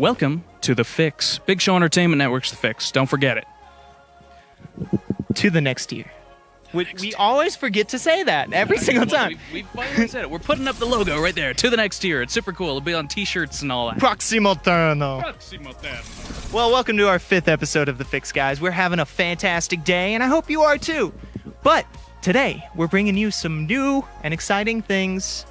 Welcome to The Fix. Big Show Entertainment Network's The Fix. Don't forget it. To the next tier. We always forget to say that every single time. We finally said it. We're putting up the logo right there. To the next tier. It's super cool. It'll be on t-shirts and all that. Proximo Terno. Proximo Terno. Well, welcome to our 5th episode of The Fix, guys. We're having a fantastic day, and I hope you are too. But today, we're bringing you some new and exciting things.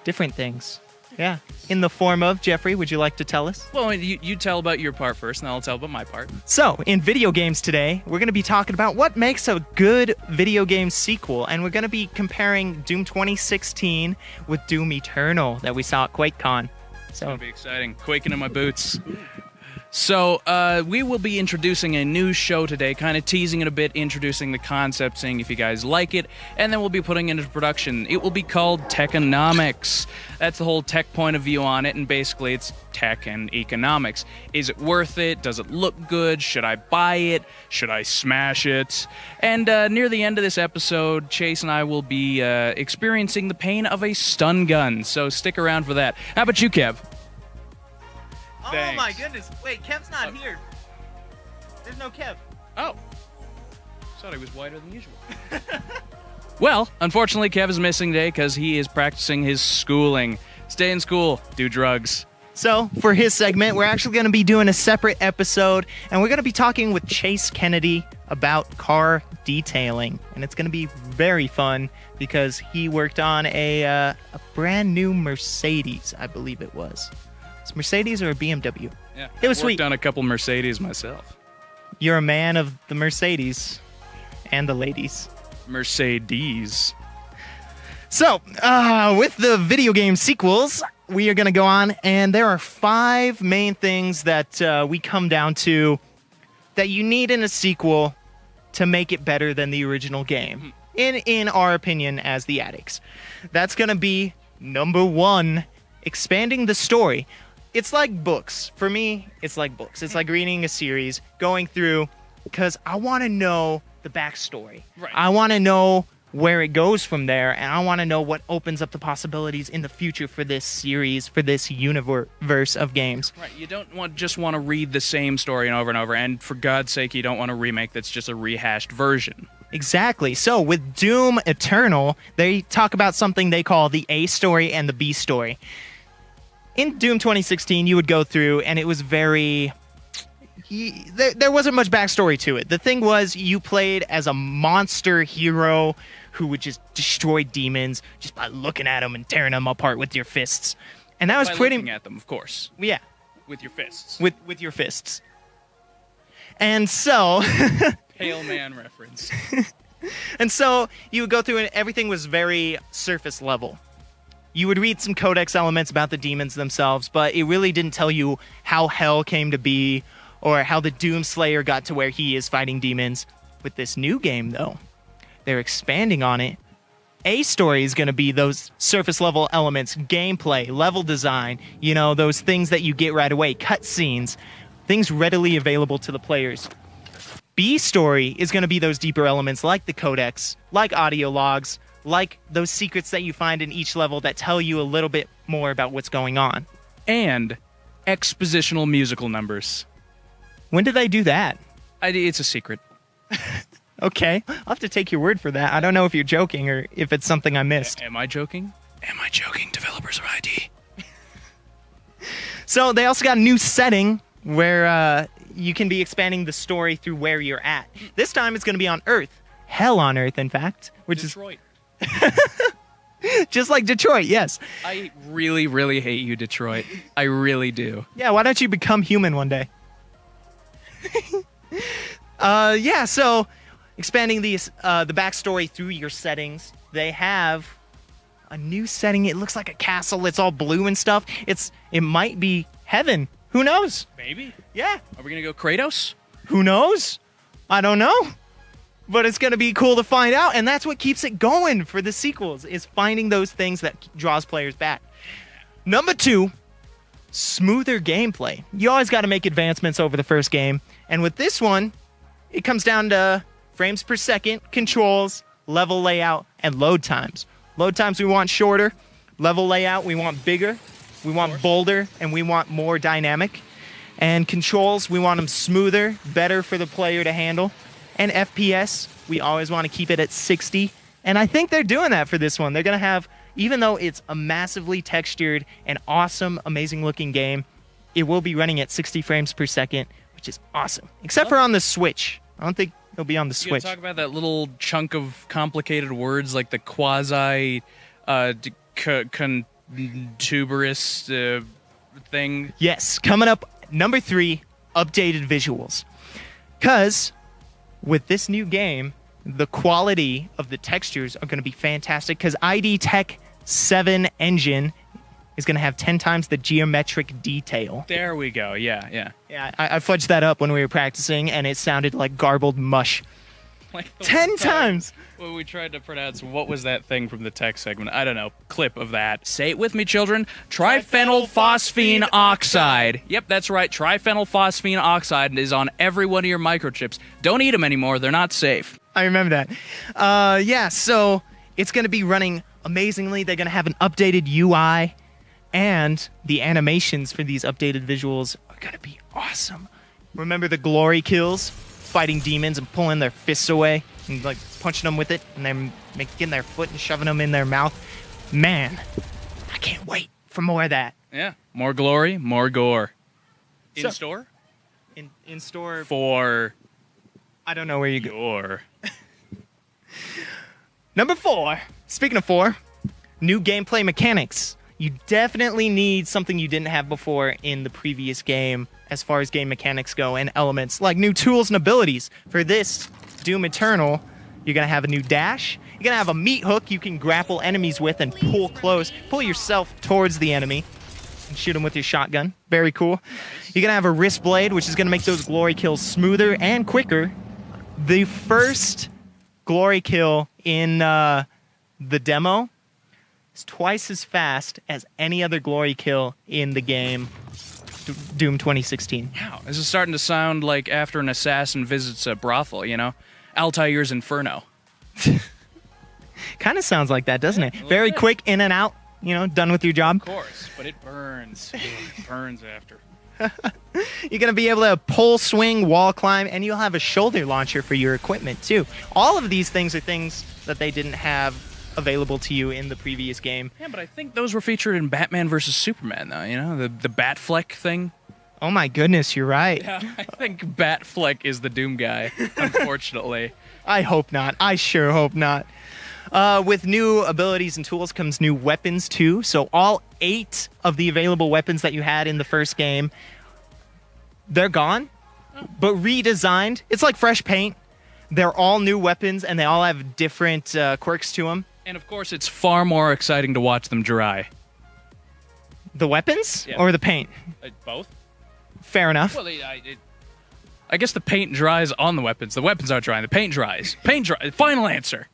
Different things. Yeah. In the form of, Jeffrey, would you like to tell us? Well, you tell about your part first, and I'll tell about my part. So, in video games today, we're going to be talking about what makes a good video game sequel, and we're going to be comparing Doom 2016 with Doom Eternal that we saw at QuakeCon. It's going to be exciting. Quaking in my boots. So, we will be introducing a new show today, kind of teasing it a bit, introducing the concept, seeing if you guys like it, and then we'll be putting it into production. It will be called Techenomics. That's the whole tech point of view on it, and basically it's tech and economics. Is it worth it? Does it look good? Should I buy it? Should I smash it? And near the end of this episode, Chase and I will be experiencing the pain of a stun gun, so stick around for that. How about you, Kev? Thanks. Oh my goodness. Wait, Kev's not here. There's no Kev. Oh. Thought he was whiter than usual. Well, unfortunately, Kev is missing today because he is practicing his schooling. Stay in school, do drugs. So, for his segment, we're actually going to be doing a separate episode, and we're going to be talking with Chase Kennedy about car detailing. And it's going to be very fun because he worked on a brand new Mercedes, I believe it was. It's Mercedes or a BMW? Yeah, it was I worked sweet. On a couple Mercedes myself. You're a man of the Mercedes and the ladies. Mercedes. So, with the video game sequels, we are going to go on, and there are 5 main things that we come down to that you need in a sequel to make it better than the original game, in our opinion as the addicts. That's going to be, number 1, expanding the story. It's like books. For me, it's like books. It's like reading a series, going through, because I want to know the backstory. Right. I want to know where it goes from there, and I want to know what opens up the possibilities in the future for this series, for this universe of games. Right, you don't just want to read the same story over and over, and for God's sake, you don't want a remake that's just a rehashed version. Exactly. So with Doom Eternal, they talk about something they call the A story and the B story. In Doom 2016, you would go through, and it was very... There wasn't much backstory to it. The thing was, you played as a monster hero who would just destroy demons just by looking at them and tearing them apart with your fists. And that was pretty... looking at them, of course. Yeah. With your fists. With your fists. And so... Pale man reference. And so, you would go through, and everything was very surface level. You would read some codex elements about the demons themselves, but it really didn't tell you how hell came to be or how the Doom Slayer got to where he is fighting demons. With this new game, though, they're expanding on it. A story is going to be those surface level elements, gameplay, level design, those things that you get right away, cutscenes, things readily available to the players. B story is going to be those deeper elements like the codex, like audio logs, like those secrets that you find in each level that tell you a little bit more about what's going on. And expositional musical numbers. When did they do that? It's a secret. Okay, I'll have to take your word for that. I don't know if you're joking or if it's something I missed. Am I joking? Am I joking? Developers are ID. So they also got a new setting where you can be expanding the story through where you're at. This time it's going to be on Earth. Hell on Earth, in fact. Which Detroit. Just like Detroit, yes. I really, really hate you, Detroit. I really do. Yeah, why don't you become human one day? So expanding the backstory through your settings. They have a new setting. It looks like a castle. It's all blue and stuff. It might be heaven. Who knows? Maybe. Yeah. Are we going to go Kratos? Who knows? I don't know. But it's going to be cool to find out, and that's what keeps it going for the sequels, is finding those things that draws players back. Number 2, smoother gameplay. You always got to make advancements over the first game, and with this one, it comes down to frames per second, controls, level layout, and load times. Load times we want shorter, level layout we want bigger, we want bolder, and we want more dynamic. And controls, we want them smoother, better for the player to handle. And FPS, we always want to keep it at 60. And I think they're doing that for this one. They're going to have, even though it's a massively textured and awesome, amazing looking game, it will be running at 60 frames per second, which is awesome. Except for on the Switch. I don't think it'll be on the Switch. Talk about that little chunk of complicated words like the quasi contuberous thing. Yes, coming up, number 3, updated visuals. Because with this new game, the quality of the textures are going to be fantastic because ID Tech 7 engine is going to have 10 times the geometric detail. There we go. Yeah. Yeah, I fudged that up when we were practicing, and it sounded like garbled mush. Like 10 times! When we tried to pronounce, what was that thing from the tech segment? I don't know. Clip of that. Say it with me, children. Triphenylphosphine oxide. Yep, that's right. Triphenylphosphine oxide is on every one of your microchips. Don't eat them anymore. They're not safe. I remember that. Yeah, so it's going to be running amazingly. They're going to have an updated UI, and the animations for these updated visuals are going to be awesome. Remember the glory kills? Fighting demons and pulling their fists away and like punching them with it and then getting their foot and shoving them in their mouth. Man, I can't wait for more of that. Yeah, more glory, more gore. In So- store? In store, For I don't know where you go. gore. Number 4, speaking of 4, new gameplay mechanics. You definitely need something you didn't have before in the previous game as far as game mechanics go and elements, like new tools and abilities. For this Doom Eternal, you're going to have a new dash. You're going to have a meat hook you can grapple enemies with and pull close. Pull yourself towards the enemy and shoot them with your shotgun. Very cool. You're going to have a wrist blade, which is going to make those glory kills smoother and quicker. The first glory kill in the demo is twice as fast as any other glory kill in the game, Doom 2016. Wow, this is starting to sound like after an assassin visits a brothel, you know? Altair's Inferno. Kind of sounds like that, doesn't it? little Very bit. quick, in and out, done with your job. Of course, but it burns. It burns after. You're going to be able to pole swing, wall climb, and you'll have a shoulder launcher for your equipment, too. All of these things are things that they didn't have available to you in the previous game. Yeah, but I think those were featured in Batman vs. Superman, though, you know? The Batfleck thing. Oh my goodness, you're right. Yeah, I think Batfleck is the Doom guy, unfortunately. I hope not. I sure hope not. With new abilities and tools comes new weapons, too. So all 8 of the available weapons that you had in the first game, they're gone, but redesigned. It's like fresh paint. They're all new weapons, and they all have different quirks to them. And, of course, it's far more exciting to watch them dry. The weapons Yeah. or the paint? Both? Fair enough. Well, I guess the paint dries on the weapons. The weapons aren't drying. The paint dries. Paint dries. Final answer.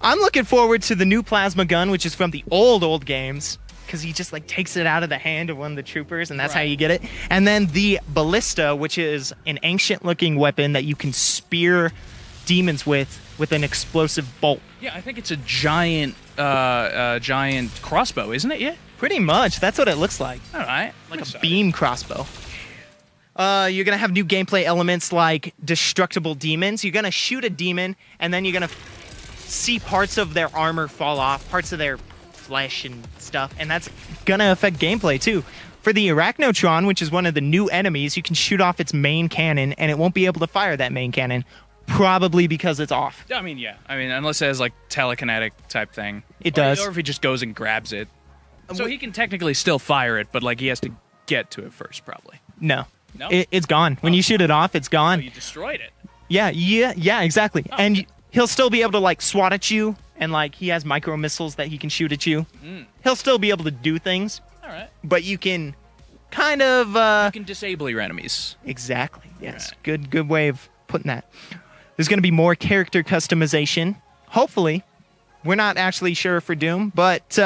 I'm looking forward to the new plasma gun, which is from the old games, because he just like takes it out of the hand of one of the troopers, and that's how Right. you get it. And then the ballista, which is an ancient-looking weapon that you can spear demons with an explosive bolt. Yeah, I think it's a giant crossbow, isn't it? Yeah. Pretty much, that's what it looks like. All right. Like a beam crossbow. You're gonna have new gameplay elements like destructible demons. You're gonna shoot a demon, and then you're gonna see parts of their armor fall off, parts of their flesh and stuff, and that's gonna affect gameplay too. For the Arachnotron, which is one of the new enemies, you can shoot off its main cannon, and it won't be able to fire that main cannon, probably because it's off. I mean, yeah. I mean, unless it has like telekinetic type thing. It does. Or if he just goes and grabs it. So he can technically still fire it, but like he has to get to it first, probably. No. No? It's gone. When you shoot it off, it's Oh, gone. you destroyed it. Yeah, exactly. Oh, And okay. he'll still be able to like swat at you, and like he has micro missiles that he can shoot at you. He'll still be able to do things, All right. but you can kind of You can disable your enemies. exactly. Yes, Right. good way of putting that. There's going to be more character customization. Hopefully, we're not actually sure for Doom, but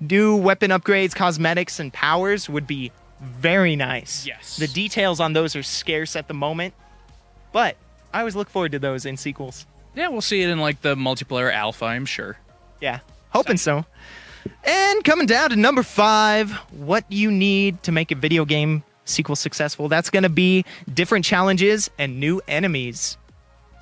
new weapon upgrades, cosmetics, and powers would be very nice. Yes. The details on those are scarce at the moment, but I always look forward to those in sequels. Yeah, we'll see it in like the multiplayer alpha, I'm sure. Yeah, hoping so. And coming down to number 5, what you need to make a video game sequel successful. That's going to be different challenges and new enemies.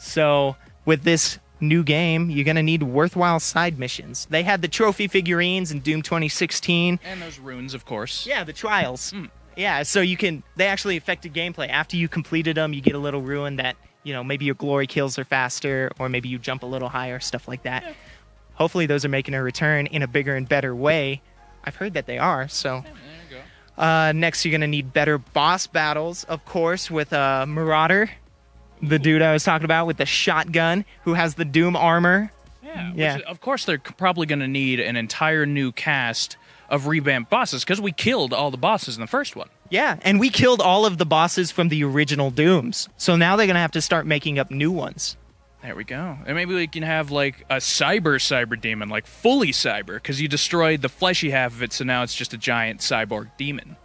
So with this new game, you're going to need worthwhile side missions. They had the trophy figurines in Doom 2016. And those runes, of course. Yeah, the trials. Yeah, so they actually affected gameplay. After you completed them, you get a little rune that, maybe your glory kills are faster, or maybe you jump a little higher, stuff like that. Yeah. Hopefully those are making a return in a bigger and better way. I've heard that they are, so. Yeah, there you go. Next, you're going to need better boss battles, of course, with Marauder, the dude I was talking about with the shotgun, who has the Doom armor. Yeah. Which, of course, they're probably going to need an entire new cast of revamped bosses, because we killed all the bosses in the first one. Yeah, and we killed all of the bosses from the original Dooms. So now they're going to have to start making up new ones. There we go. And maybe we can have, like, a cyber demon, like, fully cyber, because you destroyed the fleshy half of it, so now it's just a giant cyborg demon.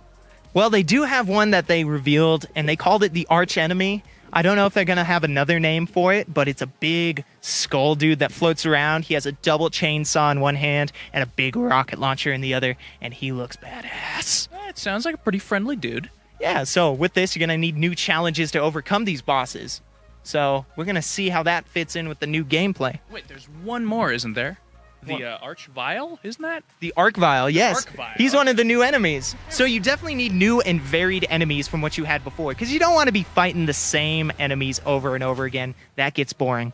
Well, they do have one that they revealed, and they called it the Arch Enemy. I don't know if they're going to have another name for it, but it's a big skull dude that floats around. He has a double chainsaw in one hand and a big rocket launcher in the other, and he looks badass. It sounds like a pretty friendly dude. Yeah, so with this, you're going to need new challenges to overcome these bosses. So we're going to see how that fits in with the new gameplay. Wait, there's one more, isn't there? The Archvile, isn't that? The Archvile, yes. Archvile. He's one of the new enemies. So you definitely need new and varied enemies from what you had before, because you don't want to be fighting the same enemies over and over again. That gets boring.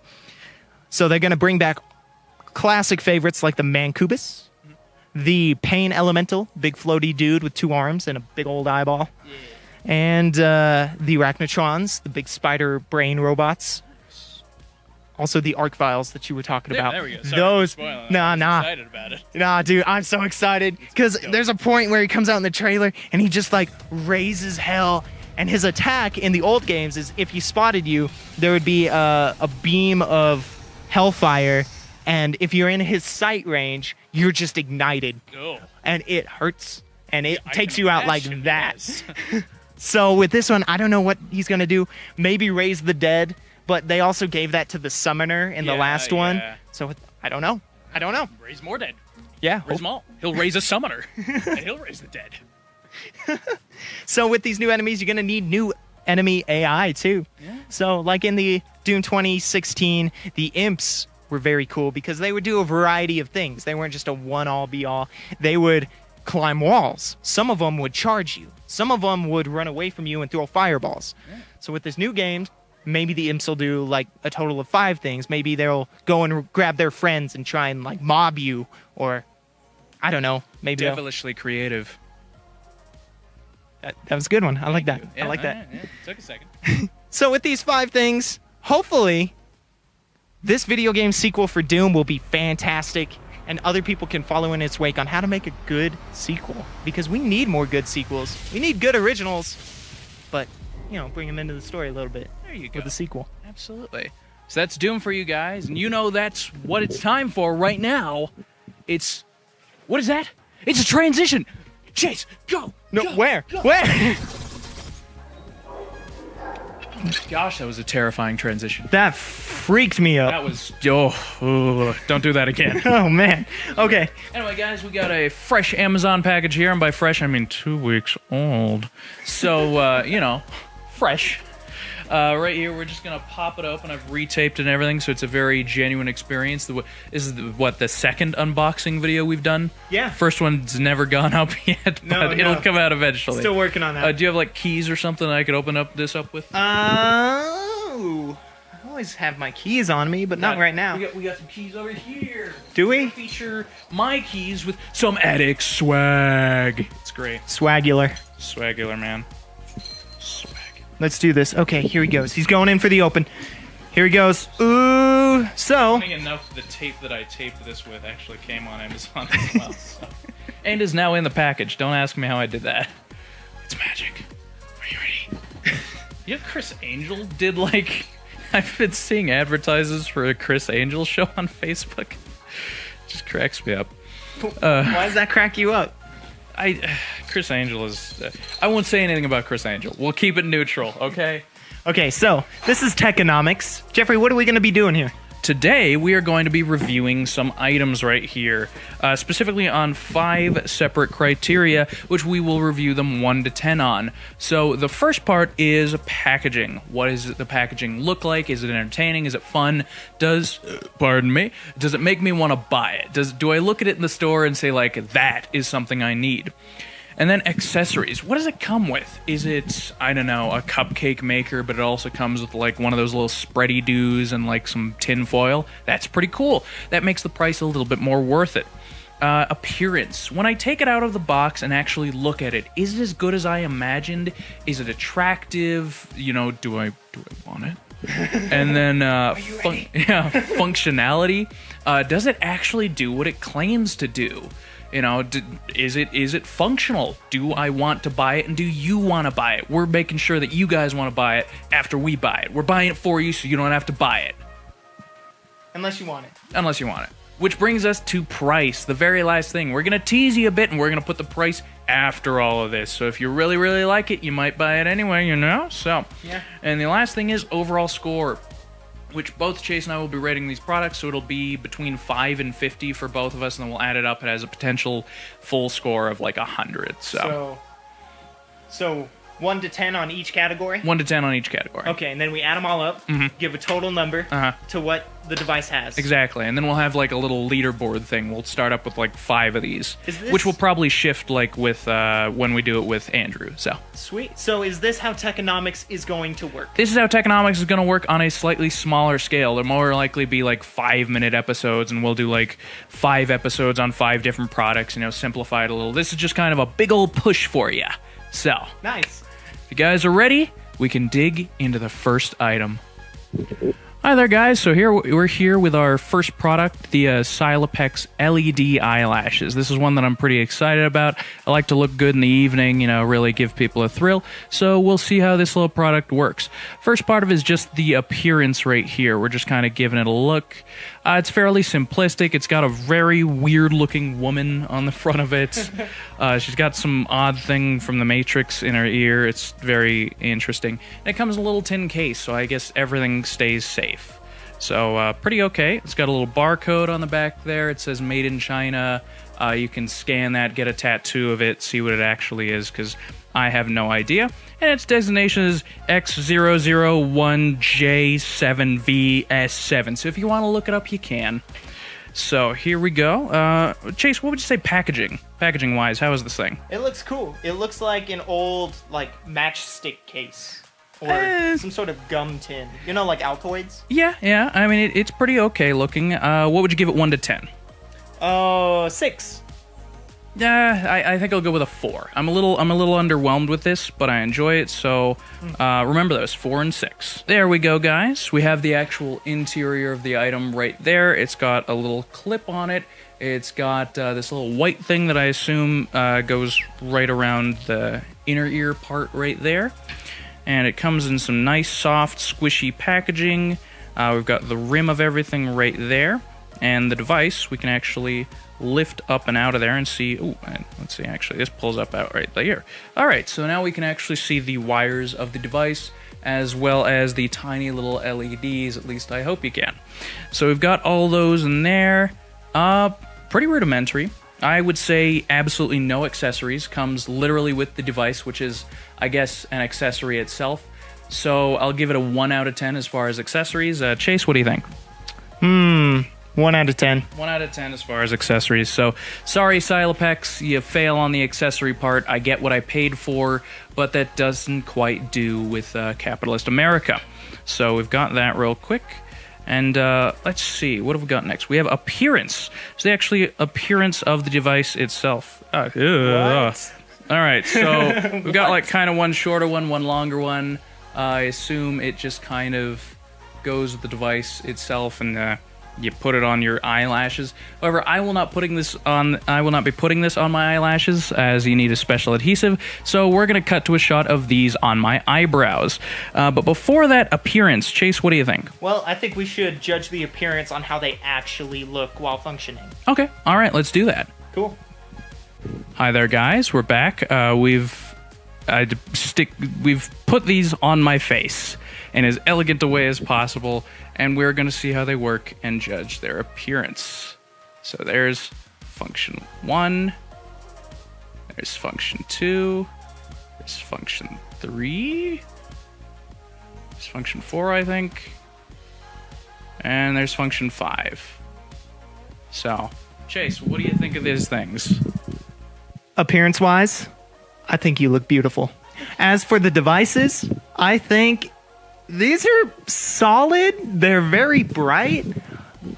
So they're going to bring back classic favorites like the Mancubus, the Pain Elemental, big floaty dude with 2 arms and a big old eyeball. Yeah. And the Arachnotrons, the big spider brain robots. Also the Archviles that you were talking about. There we go. Sorry those, for spoiling. nah. I'm excited about it. Nah, dude, I'm so excited because there's a point where he comes out in the trailer and he just like raises hell. And his attack in the old games is if he spotted you, there would be a beam of hellfire, and if you're in his sight range, you're just ignited. Oh. And it hurts, and it takes you out like that. Yes. So with this one, I don't know what he's going to do. Maybe raise the dead, but they also gave that to the summoner in the last one. So I don't know. Raise more dead. Yeah. Raise them all. He'll raise a summoner, and he'll raise the dead. So with these new enemies, you're going to need new enemy AI too. Yeah. So like in the Doom 2016, the imps were very cool because they would do a variety of things. They weren't just a one-all be-all. They would climb walls. Some of them would charge you. Some of them would run away from you and throw fireballs. Yeah. So with this new game, maybe the imps will do like a total of 5 things. Maybe they'll go and grab their friends and try and like mob you, or I don't know. Maybe devilishly creative. That was a good one. I like that. Yeah, I like that. Yeah. Took a second. So with these 5 things, hopefully this video game sequel for Doom will be fantastic, and other people can follow in its wake on how to make a good sequel, because we need more good sequels. We need good originals, but bring them into the story a little bit. There you go. With the sequel. Absolutely. So that's Doom for you guys, and that's what it's time for right now. What is that? It's a transition. Chase, go. No, go, where? Go. Where? Gosh, that was a terrifying transition. That freaked me up. That was don't do that again. Oh man. Okay. Anyway, guys, we got a fresh Amazon package here, and by fresh I mean 2 weeks old. So fresh. Right here, we're just gonna pop it open. I've retaped it and everything, so it's a very genuine experience. This is the second unboxing video we've done. Yeah. First one's never gone up yet, but it'll come out eventually. Still working on that. Do you have like keys or something I could open up this up with? I always have my keys on me, but not right now. We got some keys over here. Do we? Feature my keys with some addict swag. It's great. Swagular, man. Let's do this. Okay, here he goes. He's going in for the open. Here he goes. Ooh, so. Funny enough, the tape that I taped this with actually came on Amazon as well. So. And is now in the package. Don't ask me how I did that. It's magic. Are you ready? Chris Angel did I've been seeing advertisements for a Chris Angel show on Facebook. It just cracks me up. Why does that crack you up? Chris Angel is... I won't say anything about Chris Angel. We'll keep it neutral, okay? Okay, so this is Techenomics. Jeffrey, what are we going to be doing here? today we are going to be reviewing some items right here, specifically on 5 separate criteria, which we will review them 1 to 10 on. So the first part is packaging. What does the packaging look like? Is it entertaining? Is it fun? Does it make me want to buy it? Do I look at it in the store and say, like, that is something I need? And then accessories. What does it come with? Is it, I don't know, a cupcake maker, but it also comes with like one of those little spready doos and like some tin foil? That's pretty cool. That makes the price a little bit more worth it. Appearance. When I take it out of the box and actually look at it, is it as good as I imagined? Is it attractive? You know, do I want it? And then functionality. Does it actually do what it claims to do? You know, is it functional? Do I want to buy it, and do you want to buy it? We're making sure that you guys want to buy it after we buy it. We're buying it for you so you don't have to buy it. Unless you want it. Unless you want it. Which brings us to price, the very last thing. We're going to tease you a bit, and we're going to put the price after all of this. So if you really, really like it, you might buy it anyway, you know? So, yeah. And the last thing is overall score, which both Chase and I will be rating these products, so it'll be between 5 and 50 for both of us, and then we'll add it up. It has a potential full score of like 100. So 1 to 10 on each category? 1 to 10 on each category. Okay, and then we add them all up, give a total number to what the device has. Exactly, and then we'll have like a little leaderboard thing. We'll start up with like 5 of these, which will probably shift like with when we do it with Andrew. So sweet. So is this how Techenomics is going to work? This is how Techenomics is going to work on a slightly smaller scale. There'll more likely be like 5-minute episodes, and we'll do like 5 episodes on 5 different products. You know, simplify it a little. This is just kind of a big old push for you. So nice. If you guys are ready, we can dig into the first item. Hi there, guys. So we're here with our first product, the Silepex LED eyelashes. This is one that I'm pretty excited about. I like to look good in the evening, you know, really give people a thrill. So we'll see how this little product works. First part of it is just the appearance right here. We're just kind of giving it a look. It's fairly simplistic. It's got a very weird-looking woman on the front of it. She's got some odd thing from the Matrix in her ear. It's very interesting. And it comes in a little tin case, so I guess everything stays safe. So, pretty okay. It's got a little barcode on the back there. It says Made in China. You can scan that, get a tattoo of it, see what it actually is, because I have no idea. And its designation is X001J7VS7. So if you want to look it up, you can. So here we go. Chase, what would you say packaging-wise? How is this thing? It looks cool. It looks like an old, like, matchstick case. Or some sort of gum tin. You know, like Altoids? Yeah. I mean, it's pretty okay looking. What would you give it 1 to 10? 6. Yeah, I think I'll go with a 4. I'm a little underwhelmed with this, but I enjoy it. So remember those 4 and 6. There we go, guys. We have the actual interior of the item right there. It's got a little clip on it. It's got this little white thing that I assume goes right around the inner ear part right there. And it comes in some nice, soft, squishy packaging. We've got the rim of everything right there. And the device, we can actually lift up and out of there and see. Ooh, let's see, actually, this pulls up out right there. All right, so now we can actually see the wires of the device as well as the tiny little LEDs, at least I hope you can. So we've got all those in there. Pretty rudimentary. I would say absolutely no accessories. Comes literally with the device, which is, I guess, an accessory itself. So I'll give it a 1 out of 10 as far as accessories. Chase, what do you think? 1 out of 10. 1 out of 10 as far as accessories. So, sorry, Silepex, you fail on the accessory part. I get what I paid for, but that doesn't quite do with capitalist America. So we've got that real quick. And let's see, what have we got next? We have appearance. So the actually appearance of the device itself. What? All right, so we've got like kind of one shorter one longer one. I assume it just kind of goes with the device itself, and you put it on your eyelashes. However, I will not be putting this on my eyelashes, as you need a special adhesive. So we're going to cut to a shot of these on my eyebrows. But before that, appearance. Chase, what do you think? Well, I think we should judge the appearance on how they actually look while functioning. Okay, all right, let's do that. Cool. Hi there, guys. We're back. We've put these on my face. in as elegant a way as possible, and we're going to see how they work and judge their appearance. So there's function 1, there's function 2, there's function 3, there's function 4, I think, and there's function 5. So, Chase, what do you think of these things? Appearance-wise, I think you look beautiful. As for the devices, I think these are solid. They're very bright.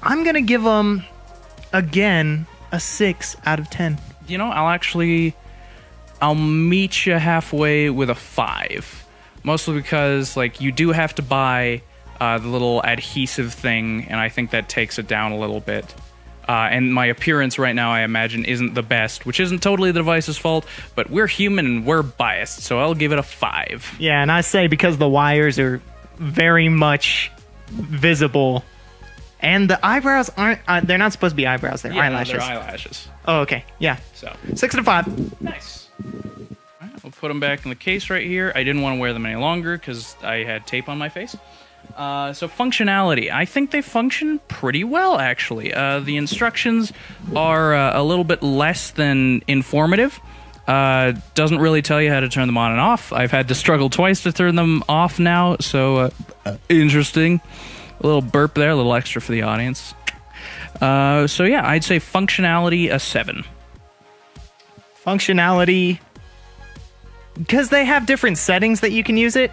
I'm going to give them, again, a 6 out of 10. You know, I'll meet you halfway with a 5. Mostly because, like, you do have to buy the little adhesive thing, and I think that takes it down a little bit. And my appearance right now, I imagine, isn't the best, which isn't totally the device's fault, but we're human and we're biased, so I'll give it a 5. Yeah, and I say because the wires are very much visible, and the eyebrows aren't, they're not supposed to be eyebrows, they're eyelashes. They're eyelashes. Oh, okay, yeah. So 6 out of 5. Nice. All right, we'll put them back in the case right here. I didn't want to wear them any longer because I had tape on my face. So functionality, I think they function pretty well, actually. The instructions are a little bit less than informative. Doesn't really tell you how to turn them on and off. I've had to struggle twice to turn them off now, so interesting. A little burp there, a little extra for the audience. So yeah, I'd say functionality a 7. Functionality, because they have different settings that you can use it,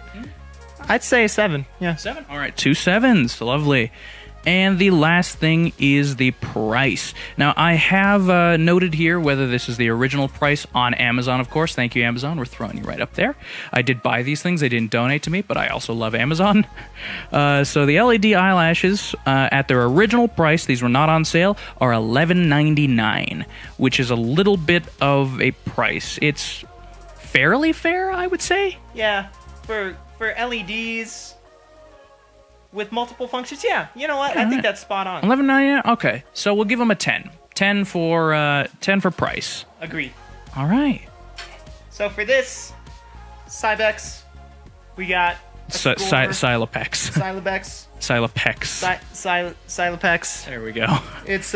I'd say a 7. Yeah. 7? All right, 2 7s. Lovely. And the last thing is the price. Now, I have noted here whether this is the original price on Amazon, of course. Thank you, Amazon. We're throwing you right up there. I did buy these things. They didn't donate to me, but I also love Amazon. So the LED eyelashes, at their original price, these were not on sale, are $11.99, which is a little bit of a price. It's fairly fair, I would say. Yeah, for LEDs with multiple functions, yeah. You know what? I think that's spot on. $11.99. Okay, so we'll give them a 10. 10 for price. Agreed. All right. So for this Cybex, we got Silopex. Silopex. Silopex. Silopex. There we go. It's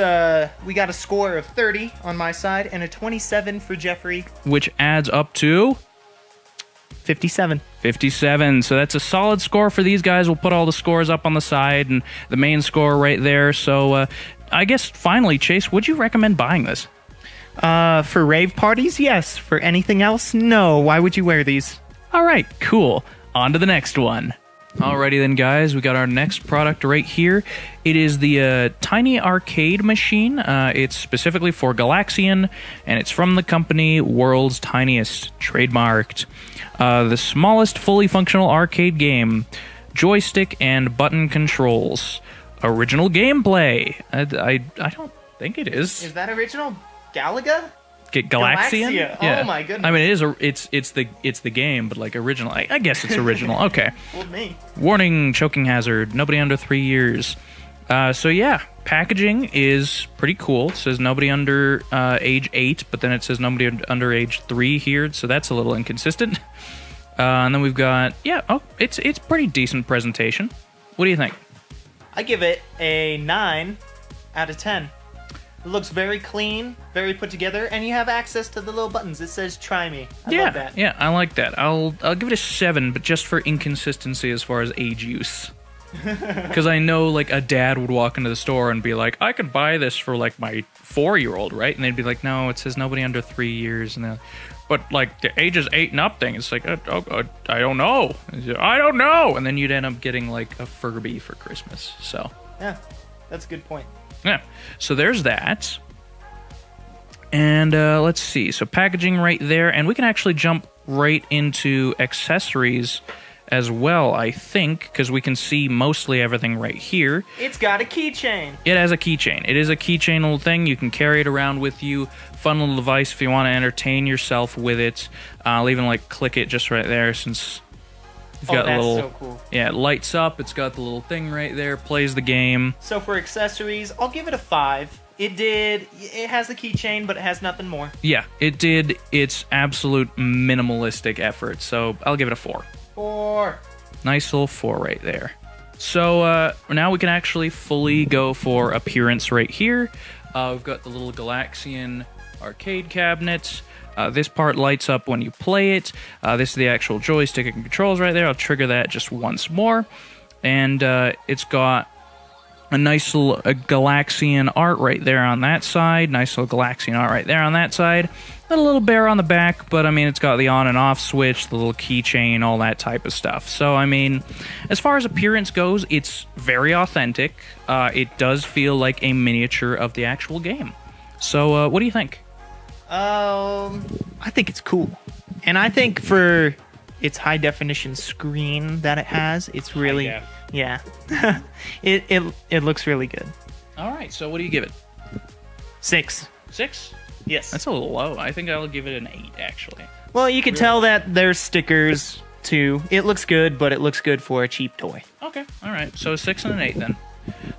we got a score of 30 on my side and a 27 for Jeffrey, which adds up to 57. 57. So that's a solid score for these guys. We'll put all the scores up on the side and the main score right there. So I guess finally, Chase, would you recommend buying this? For rave parties, yes. For anything else, no. Why would you wear these? All right, cool. On to the next one. Alrighty then, guys, we got our next product right here. It is the Tiny Arcade Machine. It's specifically for Galaxian, and it's from the company World's Tiniest, trademarked. The smallest fully functional arcade game, joystick and button controls. Original gameplay. I don't think it is. Is that original Galaga? Galaxian? Yeah. Oh my goodness. I mean, it's the game, but like original. I guess it's original. Okay. Fooled me. Warning: choking hazard. Nobody under 3 years. So yeah, packaging is pretty cool. It says nobody under age 8, but then it says nobody under age 3 here. So that's a little inconsistent. And then we've got it's pretty decent presentation. What do you think? I give it a 9 out of 10. It looks very clean, very put together, and you have access to the little buttons. It says "Try me." I love that. Yeah, I like that. I'll give it a 7, but just for inconsistency as far as age use. Because I know, like, a dad would walk into the store and be like, "I could buy this for like my 4-year-old, right?" And they'd be like, "No, it says nobody under 3 years." And but like the ages 8 and up thing, it's like, I don't know, and then you'd end up getting like a Furby for Christmas. So yeah, that's a good point. Yeah, so there's that. And let's see. So packaging right there. And we can actually jump right into accessories as well, I think, because we can see mostly everything right here. It's got a keychain. It has a keychain. It is a keychain little thing. You can carry it around with you. Fun little device if you want to entertain yourself with it. I'll even like click it just right there since... You've got that's a little, so cool. Yeah, it lights up. It's got the little thing right there. Plays the game. So for accessories, I'll give it a 5. It has the keychain, but it has nothing more. Yeah, it did its absolute minimalistic effort. So I'll give it a 4. 4. Nice little 4 right there. So now we can actually fully go for appearance right here. We've got the little Galaxian arcade cabinet. This part lights up when you play it. This is the actual joystick and controls right there. I'll trigger that just once more. And it's got a nice little Galaxian art right there on that side. Nice little Galaxian art right there on that side. Got a little bear on the back, but I mean, it's got the on and off switch, the little keychain, all that type of stuff. So, I mean, as far as appearance goes, it's very authentic. It does feel like a miniature of the actual game. So, what do you think? I think it's cool. And I think for its high definition screen that it has, it's really... Yeah. it looks really good. All right, so what do you give it? 6. 6? Yes. That's a little low. I think I'll give it an 8, actually. Well, you can tell that there's stickers, too. It looks good, but it looks good for a cheap toy. Okay, all right. So a 6 and an 8 then.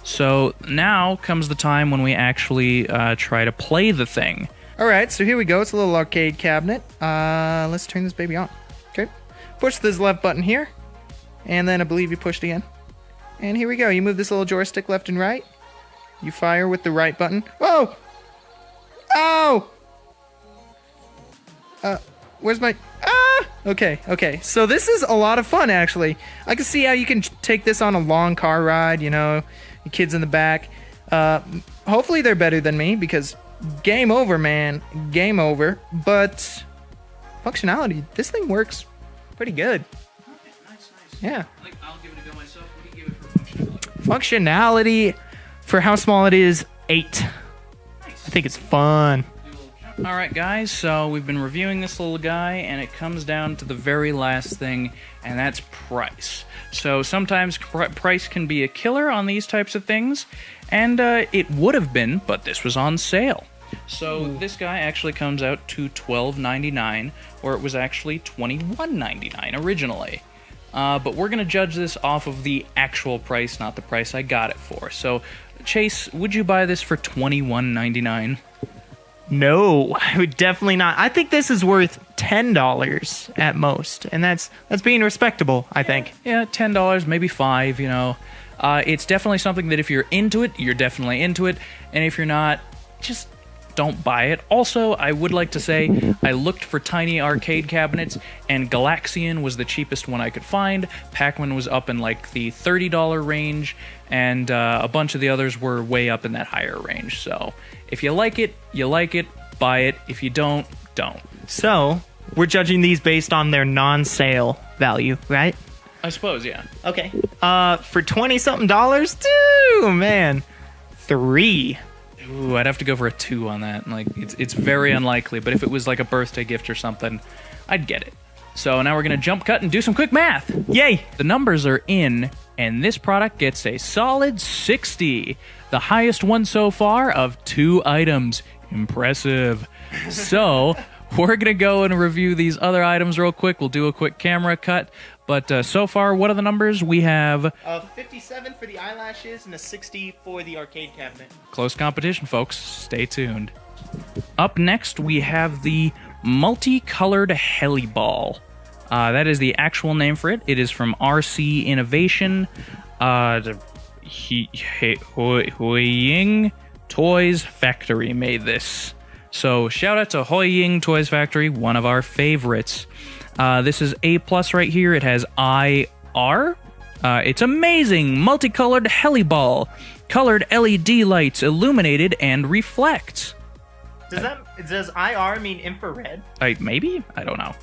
So now comes the time when we actually try to play the thing. All right, so here we go. It's a little arcade cabinet. Let's turn this baby on. Okay. Push this left button here. And then I believe you pushed again. And here we go. You move this little joystick left and right. You fire with the right button. Whoa! Oh! Where's my... Ah! Okay. So this is a lot of fun, actually. I can see how you can take this on a long car ride, you know, the kids in the back. Hopefully they're better than me, because game over, man. Game over. But functionality, this thing works pretty good. Nice. Yeah. I'll give it a go myself. What do you give it for functionality? Functionality, for how small it is, 8. Nice. I think it's fun. All right, guys, so we've been reviewing this little guy, and it comes down to the very last thing, and that's price. So sometimes price can be a killer on these types of things, and it would have been, but this was on sale. So this guy actually comes out to $12.99, or it was actually $21.99 originally. But we're going to judge this off of the actual price, not the price I got it for. So, Chase, would you buy this for $21.99? No, I would definitely not. I think this is worth $10 at most, and that's being respectable, I think. Yeah, $10, maybe $5, you know. It's definitely something that if you're into it, you're definitely into it, and if you're not, just don't buy it. Also, I would like to say, I looked for tiny arcade cabinets, and Galaxian was the cheapest one I could find. Pac-Man was up in like the $30 range, and a bunch of the others were way up in that higher range. So, if you like it, buy it. If you don't, don't. So, we're judging these based on their non-sale value, right? I suppose, yeah. Okay. For $20-something, dude, man, 3. Ooh, I'd have to go for a 2 on that. Like, it's very unlikely, but if it was like a birthday gift or something, I'd get it. So now we're going to jump cut and do some quick math. Yay! The numbers are in, and this product gets a solid 60. The highest one so far of 2 items. Impressive. So, we're going to go and review these other items real quick. We'll do a quick camera cut. But so far, what are the numbers? We have 57 for the eyelashes and a 60 for the arcade cabinet. Close competition, folks. Stay tuned. Up next, we have the multicolored heliball. That is the actual name for it. It is from RC Innovation. Hoying Toys Factory made this. So shout out to Hoying Toys Factory, one of our favorites. This is A+ right here. It has IR. It's amazing. Multicolored heliball. Colored LED lights illuminated and reflect. Does IR mean infrared? Maybe? I don't know.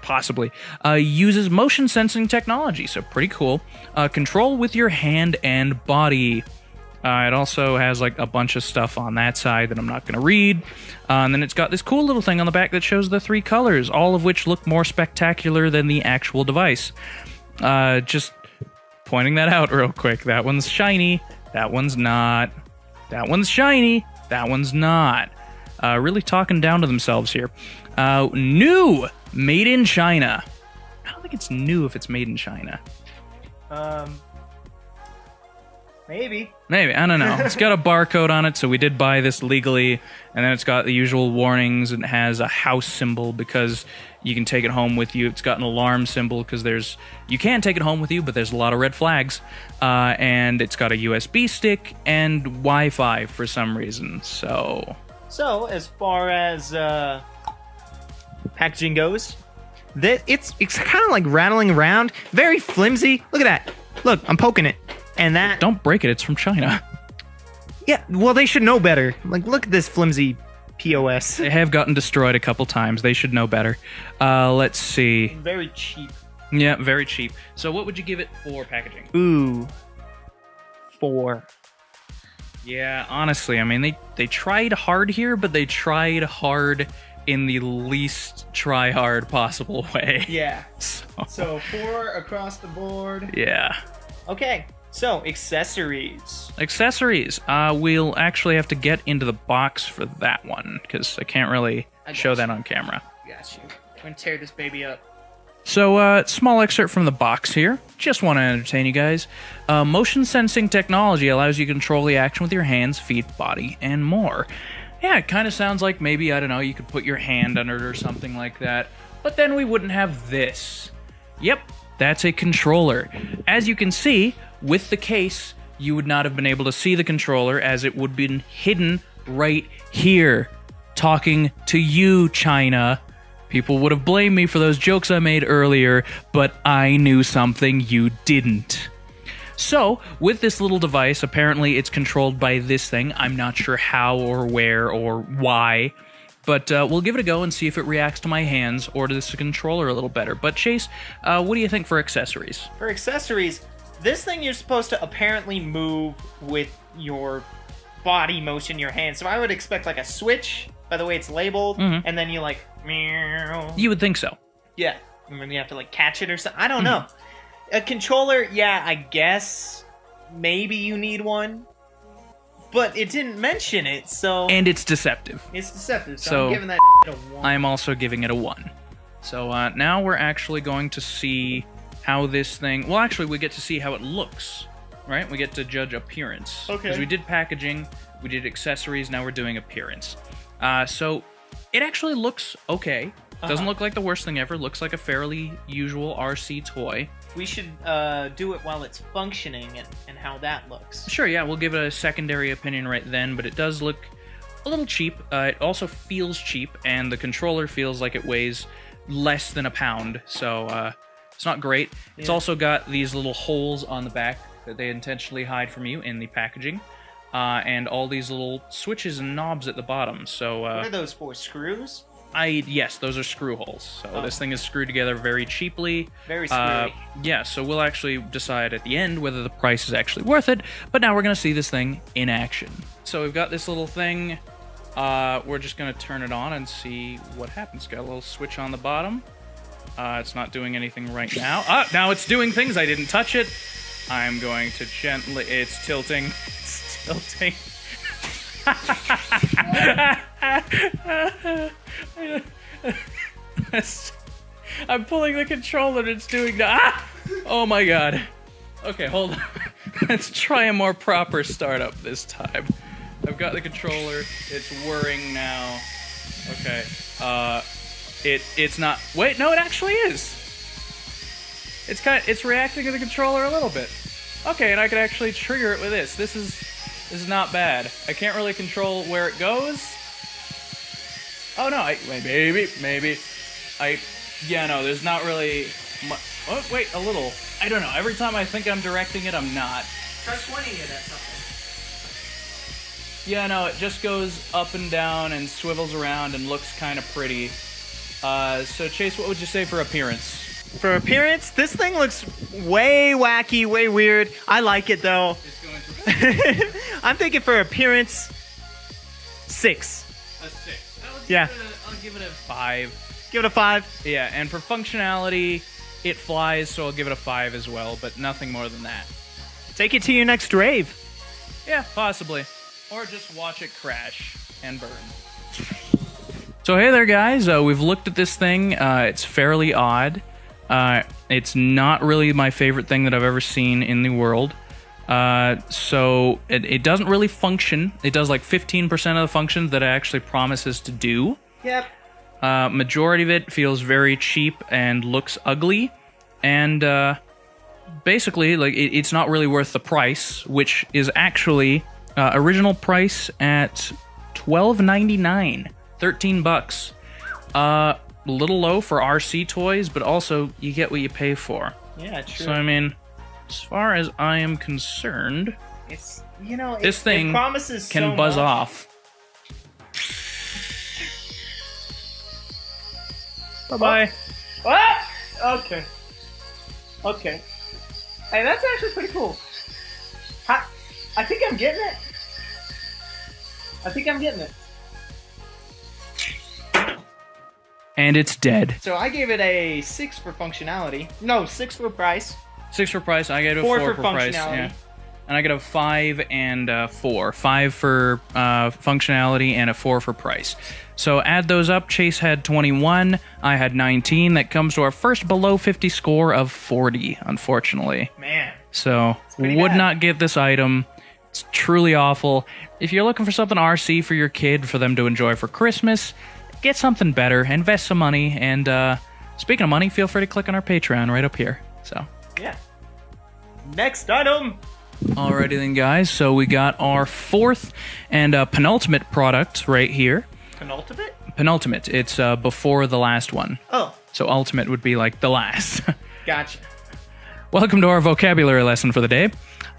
Possibly. Uses motion sensing technology, so pretty cool. Control with your hand and body. It also has like a bunch of stuff on that side that I'm not going to read. And then it's got this cool little thing on the back that shows the 3 colors, all of which look more spectacular than the actual device. Just pointing that out real quick. That one's shiny. That one's not. That one's shiny. That one's not. Really talking down to themselves here. New. Made in China. I don't think it's new if it's made in China. Maybe. Maybe, I don't know. It's got a barcode on it, so we did buy this legally, and then it's got the usual warnings, and it has a house symbol because you can take it home with you. It's got an alarm symbol because you can take it home with you, but there's a lot of red flags. And it's got a USB stick and Wi-Fi for some reason, so... So, as far as packaging goes, it's kind of like rattling around. Very flimsy. Look at that. Look, I'm poking it. And that... Don't break it, it's from China. Yeah, well, they should know better. Like, look at this flimsy POS. They have gotten destroyed a couple times. They should know better. Let's see. Very cheap. Yeah, very cheap. So what would you give it for packaging? Ooh. 4. Yeah, honestly, I mean, they tried hard here, but they tried hard in the least try-hard possible way. Yeah. So 4 across the board. Yeah. Okay. So, accessories. Accessories. We'll actually have to get into the box for that one, because I can't really show that on camera. Got you. I'm going to tear this baby up. So, small excerpt from the box here. Just want to entertain you guys. Motion sensing technology allows you to control the action with your hands, feet, body, and more. Yeah, it kind of sounds like maybe, I don't know, you could put your hand under it or something like that. But then we wouldn't have this. Yep, that's a controller. As you can see, with the case, you would not have been able to see the controller as it would have been hidden right here. Talking to you, China. People would have blamed me for those jokes I made earlier, but I knew something you didn't. So, with this little device, apparently it's controlled by this thing. I'm not sure how or where or why, but we'll give it a go and see if it reacts to my hands or to this controller a little better. But Chase, what do you think for accessories? For accessories, this thing you're supposed to apparently move with your body motion, your hands. So I would expect like a switch, by the way it's labeled, and then you like... meow. You would think so. Yeah. And then you have to like catch it or something. I don't know. A controller, yeah, I guess maybe you need one. But it didn't mention it, so... And it's deceptive. It's deceptive, so So, I'm giving that a 1. I'm also giving it a 1. So now we're actually going to see how this thing... Well, actually, we get to see how it looks, right? We get to judge appearance. Okay. Because we did packaging, we did accessories, now we're doing appearance. So it actually looks okay. Doesn't look like the worst thing ever. Looks like a fairly usual RC toy. We should do it while it's functioning and how that looks. Sure, yeah, we'll give it a secondary opinion right then, but it does look a little cheap. It also feels cheap, and the controller feels like it weighs less than a pound, so it's not great. Yeah. It's also got these little holes on the back that they intentionally hide from you in the packaging, and all these little switches and knobs at the bottom. So what are those for? Screws? Yes, those are screw holes. So this thing is screwed together very cheaply. Very screwy. Yeah, so we'll actually decide at the end whether the price is actually worth it, but now we're going to see this thing in action. So we've got this little thing. We're just going to turn it on and see what happens. Got a little switch on the bottom. It's not doing anything right now. Now it's doing things. I didn't touch it. I'm going to gently... It's tilting. It's tilting. I'm pulling the controller and it's doing that. Oh my god. Okay, hold on. Let's try a more proper startup this time. I've got the controller. It's whirring now. Okay. It's not. Wait, no, it actually is. It's reacting to the controller a little bit. Okay, and I can actually trigger it with this. This is not bad. I can't really control where it goes. Oh no, maybe. Yeah, no, there's not really much. Oh, wait, a little. I don't know. Every time I think I'm directing it, I'm not. Try 20 it at something. Yeah, no, it just goes up and down and swivels around and looks kind of pretty. So Chase, what would you say for appearance? For appearance, this thing looks way wacky, way weird. I like it though. It's going through. I'm thinking for appearance, 6. A 6. I'll give it a 5. Give it a 5? Yeah, and for functionality, it flies, so I'll give it a 5 as well, but nothing more than that. Take it to your next rave. Yeah, possibly. Or just watch it crash and burn. So hey there, guys. We've looked at this thing. It's fairly odd. It's not really my favorite thing that I've ever seen in the world. So it doesn't really function. It does like 15% of the functions that it actually promises to do. Yep. Majority of it feels very cheap and looks ugly, and basically, like it's not really worth the price, which is actually original price at $12.99, $13. A little low for RC toys, but also you get what you pay for. Yeah, true. So I mean, as far as I am concerned, It's this thing it promises can so buzz much. off. Bye-bye. Ah! Okay. Okay. Hey, that's actually pretty cool. I think I'm getting it. And it's dead. So I gave it a 6 for functionality. No, 6 for price. 6 for price. I gave it a 4 4 for for price. functionality. Yeah. And I get a 5 and 4. 5 for functionality and a 4 for price. So add those up. Chase had 21. I had 19. That comes to our first below 50 score of 40, unfortunately. Man. So pretty would bad. not get this item. It's truly awful. If you're looking for something RC for your kid for them to enjoy for Christmas, get something better. Invest some money. And speaking of money, feel free to click on our Patreon right up here. So Yeah. Next item. alrighty then, guys. So we got our fourth and penultimate product right here. Penultimate? Penultimate. It's before the last one. Oh, So ultimate would be like the last. gotcha. Welcome to our vocabulary lesson for the day.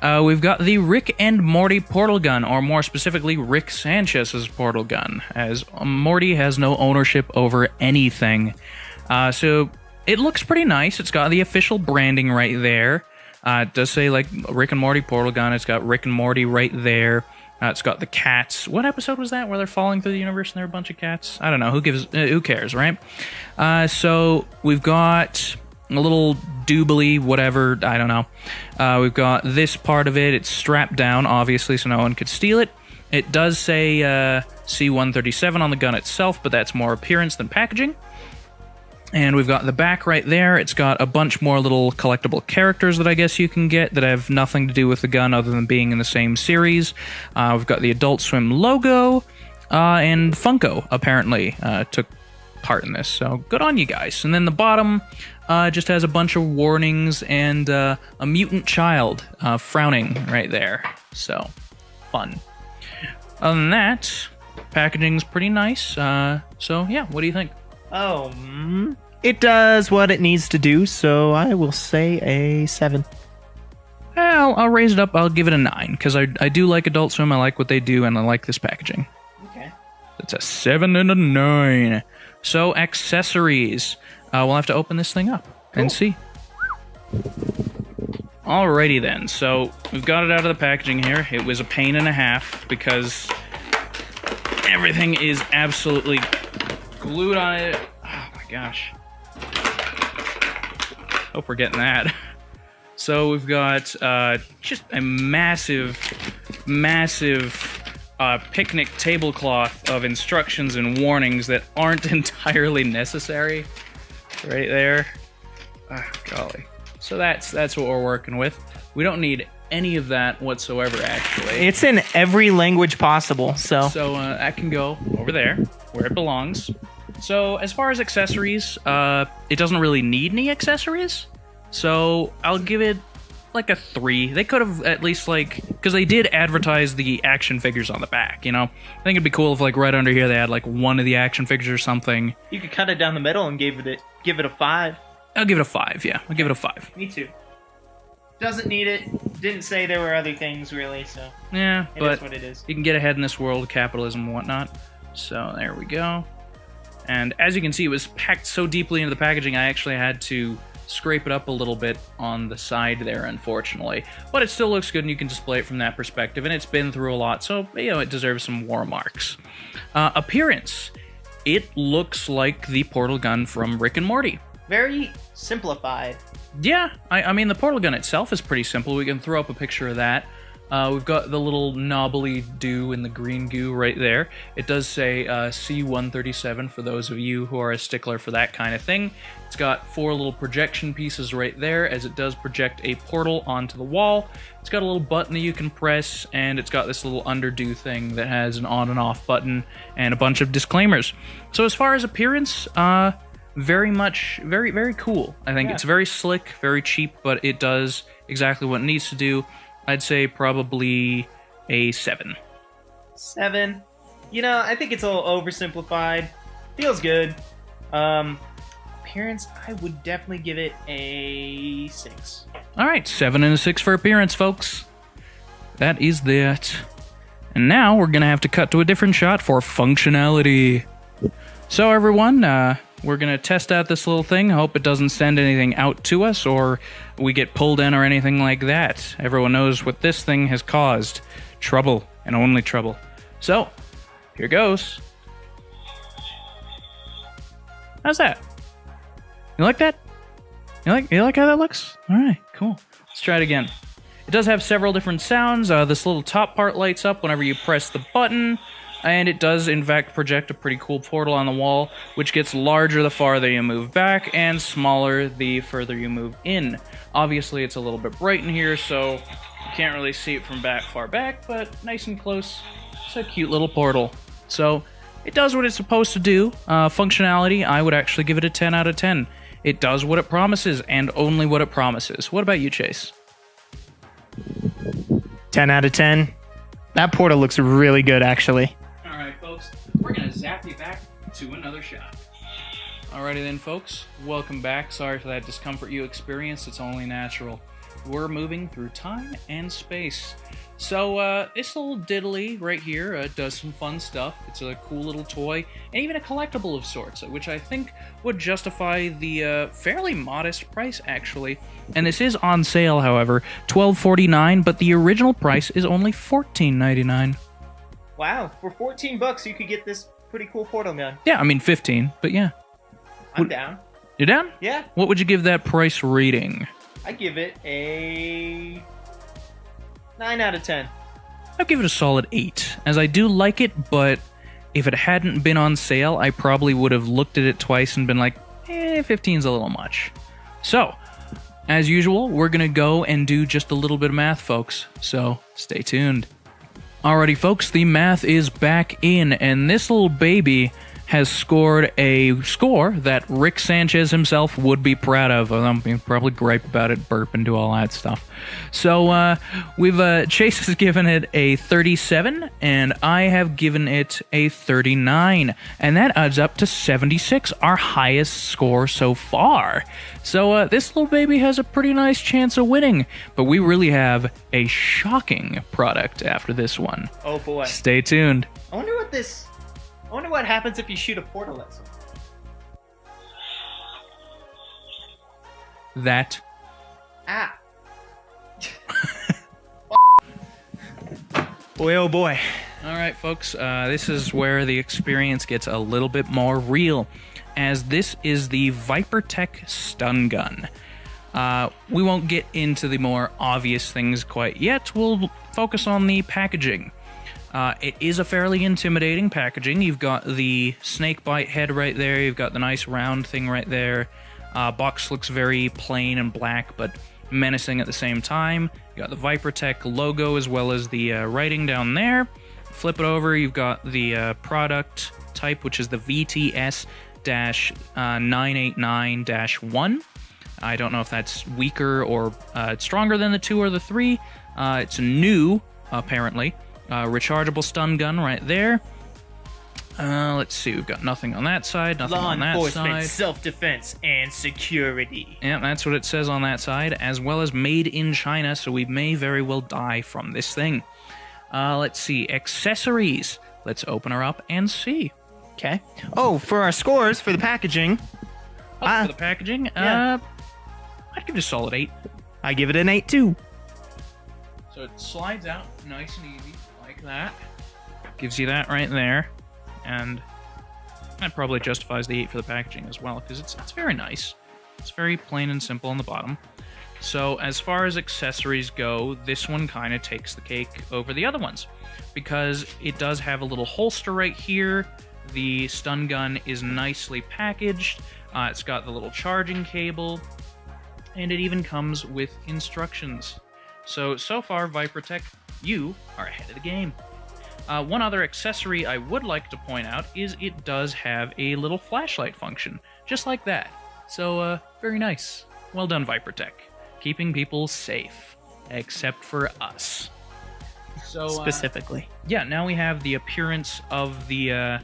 We've got the Rick and Morty portal gun, or more specifically, Rick Sanchez's portal gun, as Morty has no ownership over anything. So it looks pretty nice. It's got the official branding right there. It does say like Rick and Morty portal gun. It's got Rick and Morty right there. It's got the cats. What episode was that where they're falling through the universe and there are a bunch of cats? I don't know. Who cares, right? So we've got a little doobly, whatever. I don't know. We've got this part of it. It's strapped down, obviously, so no one could steal it. It does say C-137 on the gun itself, but that's more appearance than packaging. And we've got the back right there. It's got a bunch more little collectible characters that I guess you can get that have nothing to do with the gun other than being in the same series. We've got the Adult Swim logo, and Funko apparently took part in this. So good on you guys. And then the bottom just has a bunch of warnings and a mutant child frowning right there. So fun. Other than that, packaging's pretty nice. So yeah, what do you think? Oh, it does what it needs to do, so I will say a 7. I'll raise it up. I'll give it a 9, because I do like Adult Swim. I like what they do, and I like this packaging. Okay. It's a 7 and a 9. So, accessories. We'll have to open this thing up and see. Alrighty then. So, we've got it out of the packaging here. It was a pain and a half, because everything is absolutely glued on it. Oh my gosh. Hope we're getting that. So we've got just a massive picnic tablecloth of instructions and warnings that aren't entirely necessary. Right there. Oh, golly. So that's what we're working with. We don't need any of that whatsoever, actually. It's in every language possible, so. So that can go over there, where it belongs. So as far as accessories, it doesn't really need any accessories. So I'll give it like a 3. They could have at least because they did advertise the action figures on the back, you know? I think it'd be cool if like right under here they had like one of the action figures or something. You could cut it down the middle and give it a 5. I'll give it a 5, yeah. I'll give it a 5. Me too. Doesn't need it. Didn't say there were other things really, so Yeah, it but is what it is. you can get ahead in this world of capitalism and whatnot. So there we go. And as you can see, it was packed so deeply into the packaging, I actually had to scrape it up a little bit on the side there, unfortunately. But it still looks good, and you can display it from that perspective, and it's been through a lot, so, you know, it deserves some war marks. Appearance. It looks like the portal gun from Rick and Morty. Very simplified. Yeah, I mean, the portal gun itself is pretty simple. We can throw up a picture of that. We've got the little knobbly do in the green goo right there. It does say C137 for those of you who are a stickler for that kind of thing. It's got 4 little projection pieces right there, as it does project a portal onto the wall. It's got a little button that you can press, and it's got this little underdo thing that has an on and off button and a bunch of disclaimers. So as far as appearance, very cool. I think it's very slick, very cheap, but it does exactly what it needs to do. I'd say probably a 7. 7. You know, I think it's a little oversimplified. Feels good. Appearance, I would definitely give it a 6. All right, 7 and a 6 for appearance, folks. That is that. And now we're going to have to cut to a different shot for functionality. So everyone, we're going to test out this little thing. Hope it doesn't send anything out to us or we get pulled in or anything like that. Everyone knows what this thing has caused. Trouble, and only trouble. So, here goes. How's that? You like that? You like how that looks? Alright, cool. Let's try it again. It does have several different sounds. This little top part lights up whenever you press the button. And it does, in fact, project a pretty cool portal on the wall, which gets larger the farther you move back, and smaller the further you move in. Obviously, it's a little bit bright in here, so you can't really see it from far back, but nice and close. It's a cute little portal. So, it does what it's supposed to do. Functionality, I would actually give it a 10 out of 10. It does what it promises, and only what it promises. What about you, Chase? 10 out of 10. That portal looks really good, actually. We're going to zap you back to another shot. Alrighty then, folks. Welcome back. Sorry for that discomfort you experienced. It's only natural. We're moving through time and space. So, this little diddly right here does some fun stuff. It's a cool little toy, and even a collectible of sorts, which I think would justify the fairly modest price, actually. And this is on sale, however, $12.49, but the original price is only $14.99. Wow, for $14 you could get this pretty cool portal gun. Yeah, I mean 15, but yeah. I'm down. You're down? Yeah. What would you give that price rating? I give it a 9 out of 10. I'd give it a solid 8, as I do like it, but if it hadn't been on sale, I probably would have looked at it twice and been like, 15's a little much. So, as usual, we're going to go and do just a little bit of math, folks, so stay tuned. Alrighty, folks, the math is back in, and this little baby has scored a score that Rick Sanchez himself would be proud of. He'd probably gripe about it, burp, and do all that stuff. So, Chase has given it a 37, and I have given it a 39. And that adds up to 76, our highest score so far. So, this little baby has a pretty nice chance of winning, but we really have a shocking product after this one. Oh boy. Stay tuned. I wonder what happens if you shoot a portal at someone. That. Ah. Boy, oh boy. Alright, folks, this is where the experience gets a little bit more real, as this is the Vipertek stun gun. We won't get into the more obvious things quite yet. We'll focus on the packaging. It is a fairly intimidating packaging. You've got the snakebite head right there. You've got the nice round thing right there. Box looks very plain and black, but menacing at the same time. You got the Vipertek logo as well as the writing down there. Flip it over. You've got the product type, which is the VTS-989-1. I don't know if that's weaker or stronger than the 2 or the 3. It's new, apparently. Rechargeable stun gun right there. Let's see, we've got nothing on that side, nothing on that side. Law enforcement, self-defense, and security. Yeah, that's what it says on that side, as well as made in China, so we may very well die from this thing. Let's see, accessories. Let's open her up and see. Okay. Oh, for our scores, for the packaging. For the packaging? Yeah. I'd give it a solid 8. I give it an 8 too. So it slides out nice and easy, like that. Gives you that right there. And that probably justifies the 8 for the packaging as well, because it's very nice. It's very plain and simple on the bottom. So as far as accessories go, this one kind of takes the cake over the other ones, because it does have a little holster right here. The stun gun is nicely packaged. It's got the little charging cable, and it even comes with instructions. So far, Vipertek, you are ahead of the game. One other accessory I would like to point out is it does have a little flashlight function, just like that. So, very nice. Well done, Vipertek. Keeping people safe, except for us. So Specifically. yeah, now we have the appearance of the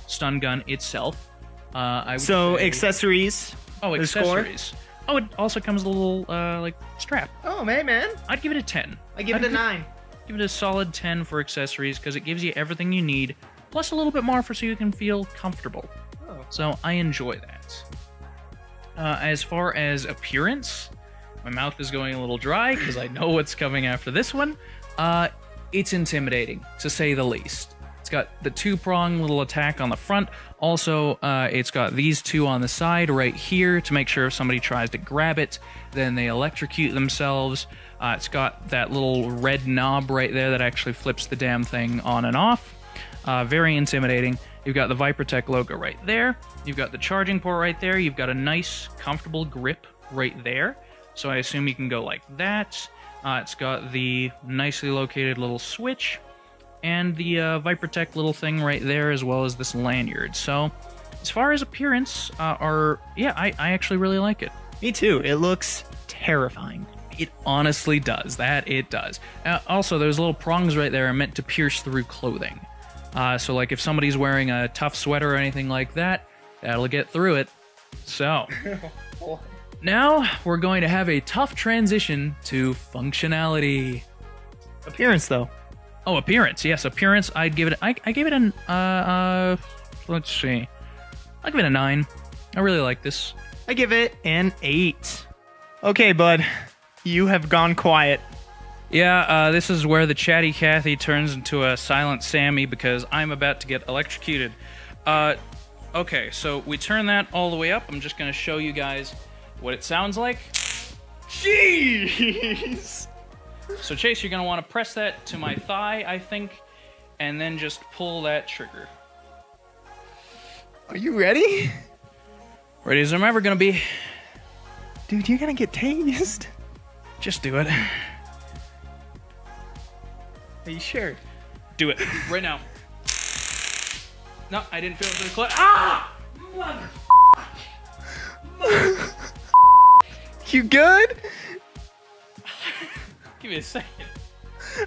stun gun itself. I would say... accessories. Oh, the score? accessories. Oh, it also comes with a little like strap. Oh, man. I'd give it a 10. I give it a 9. Give it a solid 10 for accessories because it gives you everything you need, plus a little bit more so you can feel comfortable. Oh. So I enjoy that. As far as appearance, my mouth is going a little dry because I know what's coming after this one. It's intimidating, to say the least. It's got the two-prong little attack on the front. Also, it's got these two on the side right here to make sure if somebody tries to grab it, then they electrocute themselves. It's got that little red knob right there that actually flips the damn thing on and off. Very intimidating. You've got the Vipertek logo right there. You've got the charging port right there. You've got a nice, comfortable grip right there. So I assume you can go like that. It's got the nicely located little switch and the Vipertek little thing right there, as well as this lanyard. So as far as appearance, I actually really like it. Me too. It looks terrifying. It honestly does. That it does. Also, those little prongs right there are meant to pierce through clothing. So like if somebody's wearing a tough sweater or anything like that, that'll get through it. So now we're going to have a tough transition to functionality. Appearance, though. Oh, appearance. Yes, appearance. I'd give it. I gave it an. Let's see. I'll give it a 9. I really like this. I give it an 8. Okay, bud. You have gone quiet. Yeah, this is where the chatty Cathy turns into a silent Sammy because I'm about to get electrocuted. Okay, so we turn that all the way up. I'm just going to show you guys what it sounds like. Jeez! So, Chase, you're going to want to press that to my thigh, I think, and then just pull that trigger. Are you ready? Ready as I'm ever going to be. Dude, you're going to get tased. Just do it. Are you sure? Do it. Right now. No, I didn't feel it for the clip. Ah! You good? Give me a second.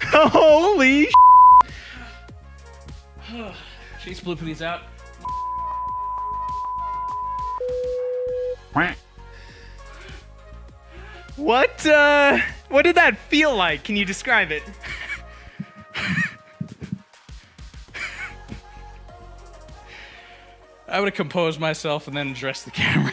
Holy Chase Blippity's out. What did that feel like? Can you describe it? I would have composed myself and then addressed the camera.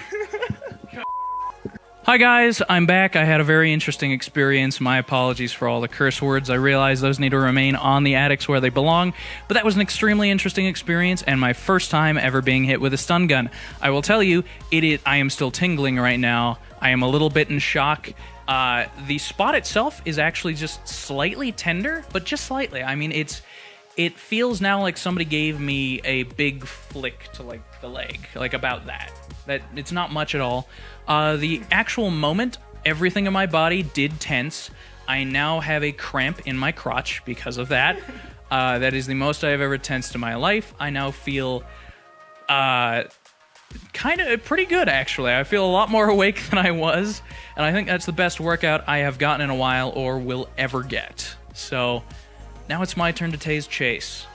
Hi guys, I'm back. I had a very interesting experience. My apologies for all the curse words. I realize those need to remain on the attics where they belong, but that was an extremely interesting experience and my first time ever being hit with a stun gun. I will tell you, I am still tingling right now. I am a little bit in shock. The spot itself is actually just slightly tender, but just slightly. I mean, it feels now like somebody gave me a big flick to like the leg, like about that. That it's not much at all. The actual moment, everything in my body did tense. I now have a cramp in my crotch because of that. That is the most I have ever tensed in my life. I now feel kind of pretty good, actually. I feel a lot more awake than I was, and I think that's the best workout I have gotten in a while or will ever get. So now it's my turn to tase Chase.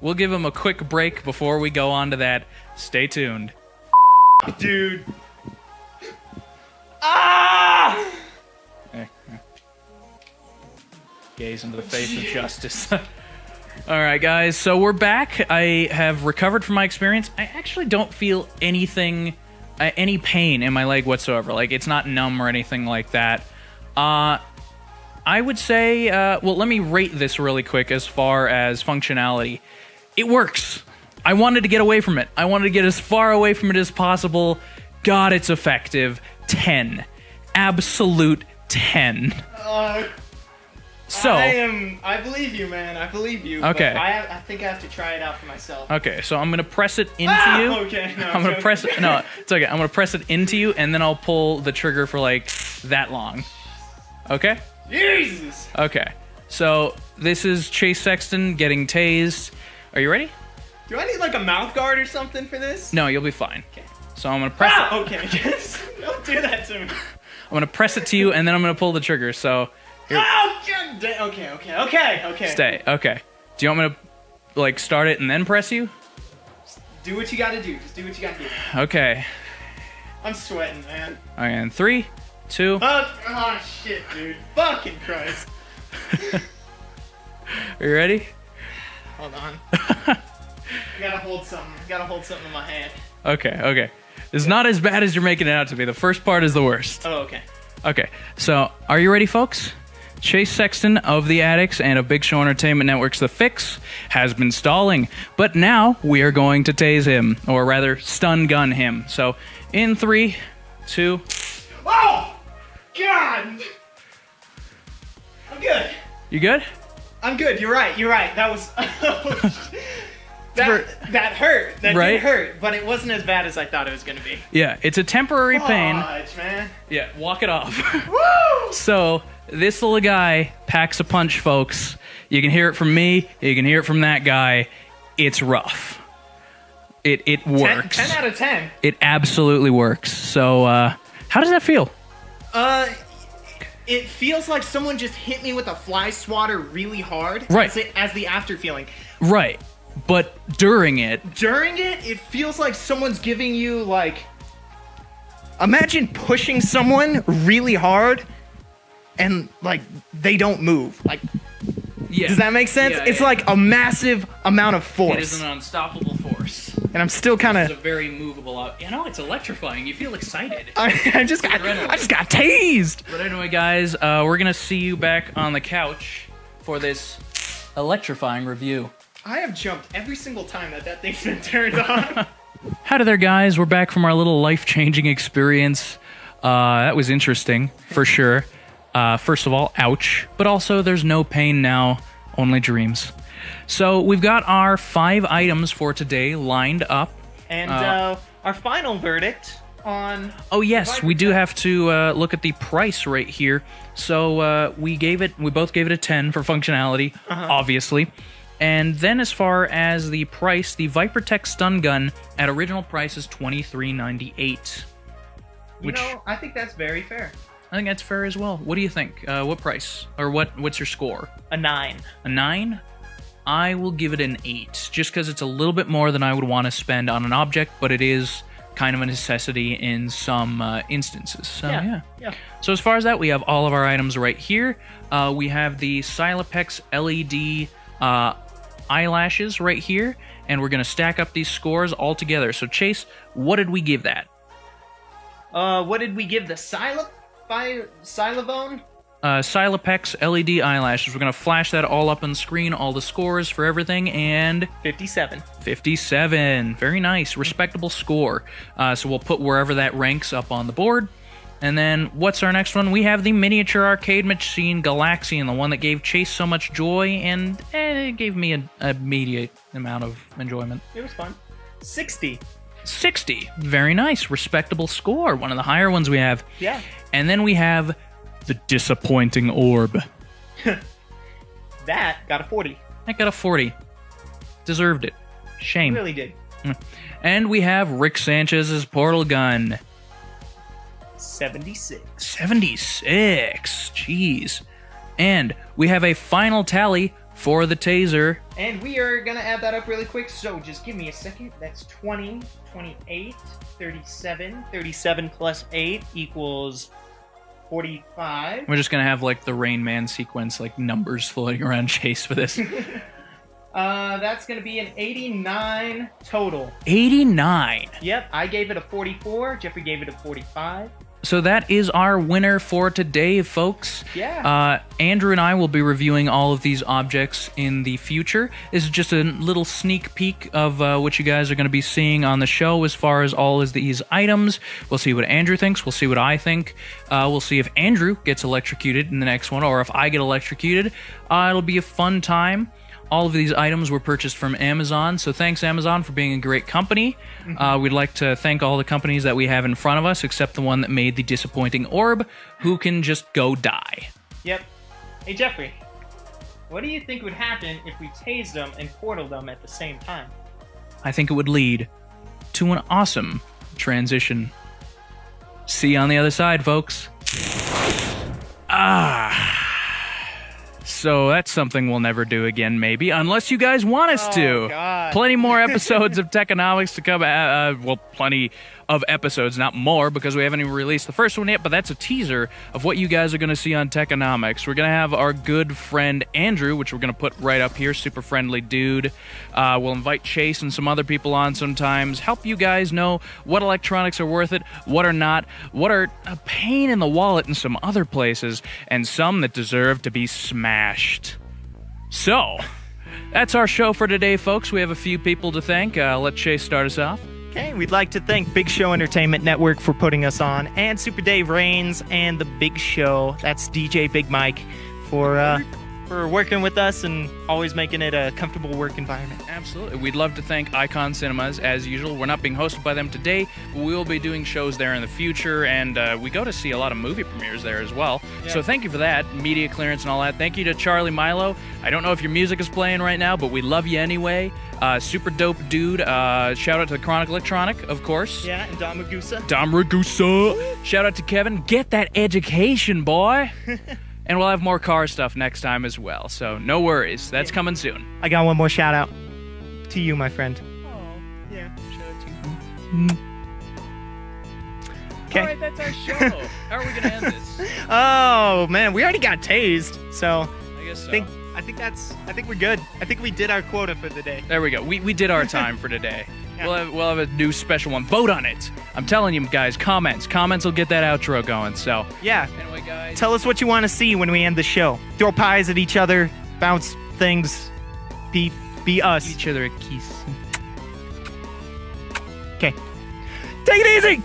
We'll give him a quick break before we go on to that. Stay tuned. dude. Ah! Gaze into the face of justice. Alright guys, so we're back. I have recovered from my experience. I actually don't feel anything, any pain in my leg whatsoever. Like, it's not numb or anything like that. I would say, well, let me rate this really quick as far as functionality. It works. I wanted to get away from it. I wanted to get as far away from it as possible. God, it's effective. 10. Absolute 10. So I believe you, man. I believe you. Okay. But I think I have to try it out for myself. Okay, so I'm gonna press it into you. Okay. No, I'm gonna press it. No, it's okay. I'm gonna press it into you, and then I'll pull the trigger for like that long. Okay. Jesus. Okay. So this is Chase Sexton getting tased. Are you ready? Do I need like a mouth guard or something for this? No, you'll be fine. Okay. So I'm gonna press it. Okay. Don't do that to me. I'm gonna press it to you, and then I'm gonna pull the trigger. So. Here. Oh, God damn. Okay. Stay. Okay. Do you want me to like start it and then press you? Do what you gotta do. Just do what you gotta do. Okay. I'm sweating, man. All right, and 3, 2. Oh shit, dude. Fucking Christ. Are you ready? Hold on. I gotta hold something in my hand. Okay. It's not as bad as you're making it out to be. The first part is the worst. Oh, okay. Okay. So, are you ready, folks? Chase Sexton of The Addicts and of Big Show Entertainment Network's The Fix has been stalling, but now we are going to tase him, or rather, stun gun him. So, in 3, 2... Oh! God! I'm good. You good? I'm good. You're right. That was... That hurt. That right? did hurt, but it wasn't as bad as I thought it was going to be. Yeah, it's a temporary pain. Man. Yeah, walk it off. Woo! So, this little guy packs a punch, folks. You can hear it from me. You can hear it from that guy. It's rough. It works. 10 out of 10. It absolutely works. So, how does that feel? It feels like someone just hit me with a fly swatter really hard. Right. As the after feeling. Right. But during it... During it feels like someone's giving you, like... Imagine pushing someone really hard and, like, they don't move. Like, yeah. Does that make sense? Yeah, it's like a massive amount of force. It is an unstoppable force. And I'm still kind It's of... a very movable... it's electrifying. You feel excited. I just got tased. But anyway, guys, we're going to see you back on the couch for this electrifying review. I have jumped every single time that thing's been turned on. Howdy there, guys. We're back from our little life-changing experience. That was interesting, for sure. First of all, ouch. But also, there's no pain now, only dreams. So, we've got our 5 items for today lined up. And our final verdict on... Oh, yes, we do have to look at the price right here. So, we both gave it a 10 for functionality, obviously. And then as far as the price, the Vipertek stun gun at original price is $23.98. Which I think that's very fair. I think that's fair as well. What do you think? What price? Or what's your score? A 9. A 9? I will give it an 8, just because it's a little bit more than I would want to spend on an object, but it is kind of a necessity in some instances. So, yeah. So as far as that, we have all of our items right here. We have the Silapex LED eyelashes right here, and we're going to stack up these scores all together. So, Chase, what did we give that? What did we give the Silabone? Silapex LED eyelashes. We're going to flash that all up on the screen, all the scores for everything, and... 57. 57. Very nice. Respectable score. So we'll put wherever that ranks up on the board. And then, what's our next one? We have the miniature arcade machine Galaxian, the one that gave Chase so much joy, and it gave me an immediate amount of enjoyment. It was fun. 60. 60. Very nice. Respectable score. One of the higher ones we have. Yeah. And then we have the disappointing orb. That got a 40. That got a 40. Deserved it. Shame. It really did. And we have Rick Sanchez's portal gun. 76. 76. Jeez. And we have a final tally for the taser. And we are going to add that up really quick, so just give me a second. That's 20, 28, 37. 37 plus 8 equals 45. We're just going to have, like, the Rain Man sequence, like, numbers floating around Chase for this. That's going to be an 89 total. 89. Yep, I gave it a 44. Jeffrey gave it a 45. So that is our winner for today, folks. Yeah. Andrew and I will be reviewing all of these objects in the future. This is just a little sneak peek of what you guys are going to be seeing on the show as far as all of these items. We'll see what Andrew thinks. We'll see what I think. We'll see if Andrew gets electrocuted in the next one, or if I get electrocuted. It'll be a fun time. All of these items were purchased from Amazon, so thanks, Amazon, for being a great company. We'd like to thank all the companies that we have in front of us, except the one that made the disappointing orb, who can just go die. Yep. Hey, Jeffrey, what do you think would happen if we tased them and portaled them at the same time? I think it would lead to an awesome transition. See you on the other side, folks. So that's something we'll never do again, maybe, unless you guys want us to. God. Plenty more episodes of Techenomics to come. Well, plenty of episodes, not more, because we haven't even released the first one yet, but that's a teaser of what you guys are going to see on Techenomics. We're going to have our good friend Andrew, which we're going to put right up here, super friendly dude. We'll invite Chase and some other people on sometimes, help you guys know what electronics are worth it, what are not, what are a pain in the wallet in some other places, and some that deserve to be smashed. So, that's our show for today, folks. We have a few people to thank. Let Chase start us off. Okay, we'd like to thank Big Show Entertainment Network for putting us on, and Super Dave Rains and The Big Show, that's DJ Big Mike, for working with us and always making it a comfortable work environment. Absolutely. We'd love to thank Icon Cinemas, as usual. We're not being hosted by them today, but we will be doing shows there in the future, and we go to see a lot of movie premieres there as well. Yeah. So thank you for that, media clearance and all that. Thank you to Charlie Milo. I don't know if your music is playing right now, but we love you anyway. Super dope dude. Shout out to the Chronic Electronic, of course. Yeah, and Dom Ragusa. Dom Ragusa. Shout out to Kevin. Get that education, boy. And we'll have more car stuff next time as well. So no worries. That's coming soon. I got one more shout out to you, my friend. Oh, yeah. Shout out to you. Okay. All right, that's our show. How are we going to end this? Oh, man, we already got tased, so I guess so. I think we're good. I think we did our quota for the day. There we go. We did our time for today. Yeah. We'll have a new special one. Vote on it. I'm telling you guys, comments will get that outro going. So Yeah. anyway, guys, Tell us what you want to see when we end the show. Throw pies at each other, bounce things, be us. each other a kiss. Okay. Take it easy.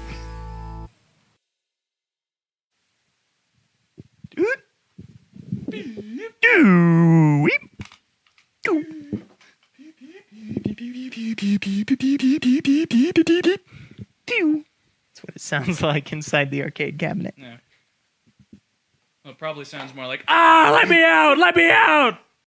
That's what it sounds like inside the arcade cabinet. Yeah. Well, it probably sounds more like, let me out! Let me out!